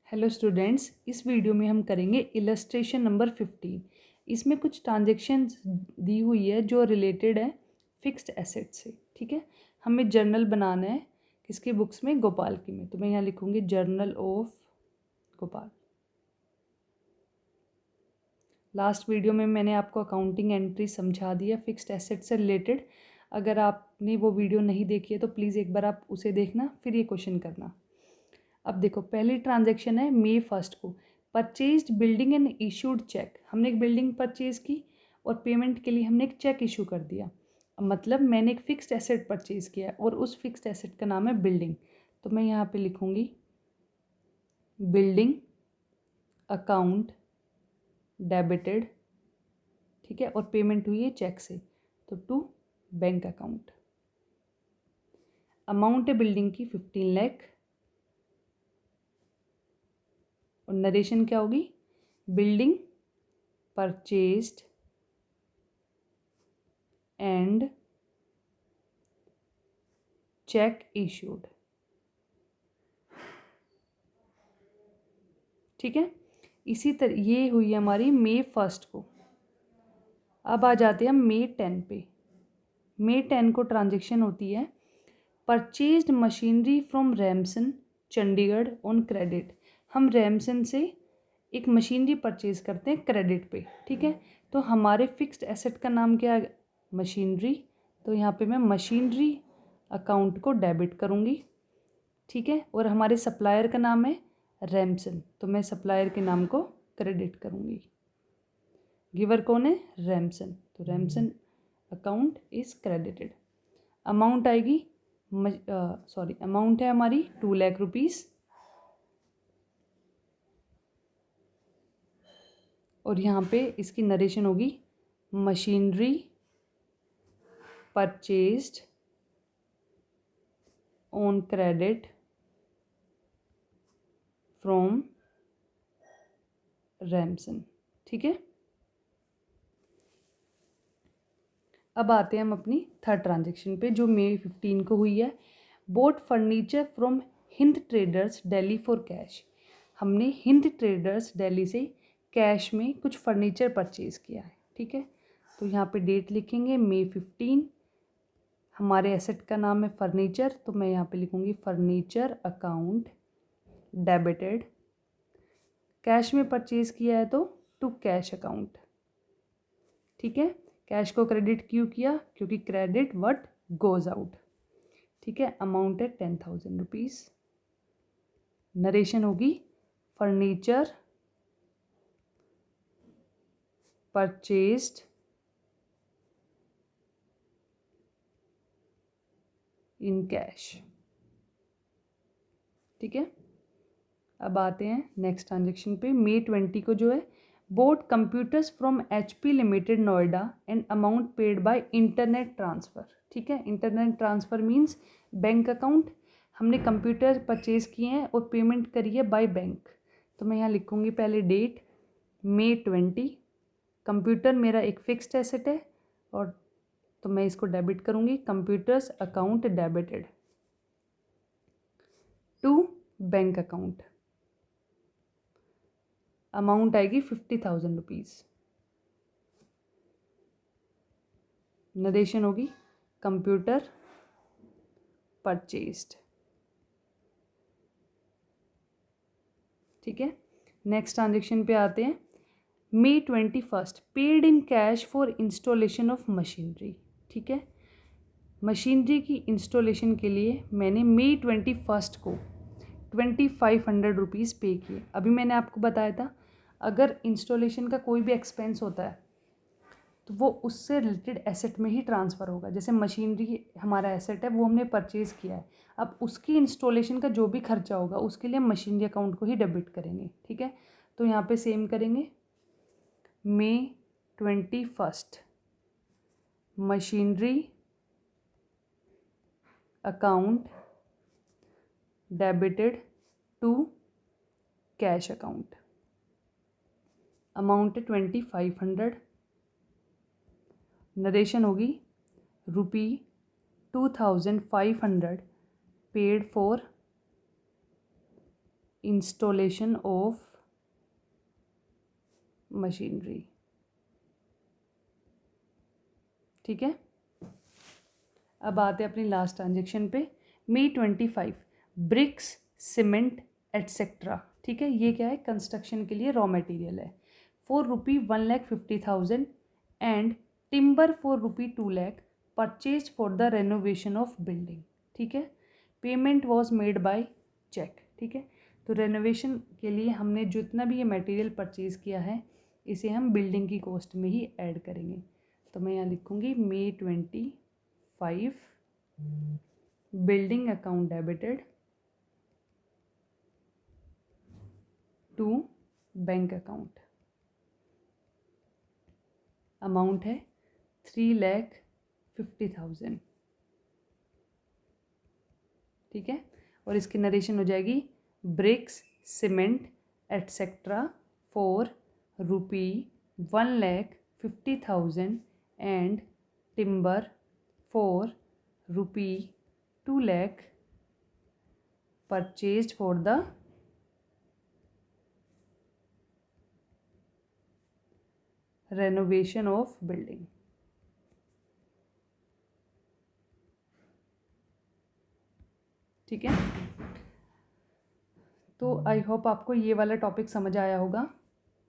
Hello students, इस video में हम करेंगे इलस्ट्रेशन नंबर 15। इसमें कुछ ट्रांजेक्शन्स दी हुई है जो रिलेटेड है फिक्स्ड एसेट से। ठीक है, हमें जर्नल बनाना है किसकी बुक्स में, गोपाल की में। तो मैं यहाँ लिखूँगी journal of Gopal. Last video में मैंने आपको अकाउंटिंग एंट्री समझा दिया फिक्स्ड एसेट से रिलेटेड। अगर आपने वो वीडियो नहीं देखी है तो प्लीज़ एक बार आप उसे देखना, फिर ये क्वेश्चन करना। अब देखो, पहली ट्रांजैक्शन है May 1 को, purchased building and issued cheque. हमने एक बिल्डिंग परचेज की और पेमेंट के लिए हमने एक चेक इशू कर दिया। मतलब मैंने एक फ़िक्स्ड एसेट परचेज किया और उस फिक्स्ड एसेट का नाम है बिल्डिंग। तो मैं यहाँ पे लिखूँगी बिल्डिंग अकाउंट डेबिटेड। ठीक है, और पेमेंट हुई है चेक से, तो टू बैंक अकाउंट। अमाउंट है बिल्डिंग की 15 लाख और नरेशन क्या होगी, building purchased and check issued. ठीक है, इसी तरह ये हुई हमारी May 1 को। अब आ जाते हैं हम May 10 पे। May 10 को ट्रांजेक्शन होती है purchased machinery from Ramson Chandigarh on credit. हम रैमसन से एक मशीनरी परचेज करते हैं क्रेडिट पे। ठीक है, तो हमारे फिक्स्ड एसेट का नाम क्या है, मशीनरी। तो यहाँ पे मैं मशीनरी अकाउंट को डेबिट करूँगी। ठीक है, और हमारे सप्लायर का नाम है रैमसन, तो मैं सप्लायर के नाम को क्रेडिट करूँगी। गिवर कौन है, रैमसन, तो Ramson account is credited. Amount आएगी अमाउंट है हमारी 2 लाख रुपीज़। और यहाँ पे इसकी नरेशन होगी machinery purchased on credit from Ramson. ठीक है, अब आते हैं हम अपनी थर्ड ट्रांजेक्शन पे जो May 15 को हुई है। Boat furniture from Hind traders Delhi for cash. हमने हिंद ट्रेडर्स दिल्ली से कैश में कुछ फर्नीचर परचेज किया है। ठीक है, तो यहाँ पे डेट लिखेंगे May 15। हमारे एसेट का नाम है फर्नीचर, तो मैं यहाँ पे लिखूँगी फर्नीचर अकाउंट डेबिटेड। कैश में परचेज किया है तो टू कैश अकाउंट। ठीक है, कैश को क्रेडिट क्यों किया, क्योंकि क्रेडिट व्हाट गोज आउट। ठीक है, अमाउंट है 10,000 रुपीज़। नरेशन होगी फर्नीचर परचेज्ड इन कैश। ठीक है, अब आते हैं नेक्स्ट ट्रांजेक्शन पे। May 20 को जो है boat computers from HP limited Noida and amount paid by internet transfer. ठीक है, internet transfer means bank account. हमने कंप्यूटर परचेज किए हैं और पेमेंट करी है बाय बैंक। तो मैं यहाँ लिखूँगी पहले डेट May 20। कंप्यूटर मेरा एक फिक्स्ड एसेट है और तो मैं इसको डेबिट करूँगी, computers account debited to bank account. Amount आएगी 50,000 रुपीज़। नरेशन होगी कंप्यूटर परचेज्ड। ठीक है, नेक्स्ट ट्रांजेक्शन पे आते हैं। May 21 paid in cash for installation of machinery. ठीक है, मशीनरी की इंस्टॉलेशन के लिए मैंने May 21 को 2500 रुपीज़ पे किए। अभी मैंने आपको बताया था अगर इंस्टॉलेशन का कोई भी एक्सपेंस होता है तो वो उससे रिलेटेड एसेट में ही ट्रांसफ़र होगा। जैसे मशीनरी हमारा एसेट है, वो हमने परचेज़ किया है, अब उसकी इंस्टॉलेशन का जो भी खर्चा होगा उसके लिए हम मशीनरी अकाउंट को ही डेबिट करेंगे। ठीक है, तो यहाँ पे सेम करेंगे May 21 machinery account debited to cash account. Amount है 2500। नरेशन होगी ₹2500 paid for installation of machinery. ठीक है, अब आते हैं अपनी लास्ट ट्रांजेक्शन पे। May 25 bricks cement etcetera. ठीक है, ये क्या है, कंस्ट्रक्शन के लिए रॉ मटेरियल है। ₹1,50,000 and timber ₹2,00,000 purchase for the renovation of building. ठीक है, payment was made by cheque. ठीक है, तो रेनोवेशन के लिए हमने जितना भी ये मटेरियल परचेज किया है इसे हम बिल्डिंग की कॉस्ट में ही ऐड करेंगे। तो मैं यहाँ लिखूँगी May 25 building account debited to bank account. Amount है 3,50,000। ठीक है, और इसकी नरेशन हो जाएगी bricks cement etcetera for ₹1,50,000 and timber for ₹2,00,000 purchased for the renovation of building. ठीक है, तो आई होप आपको ये वाला टॉपिक समझ आया होगा।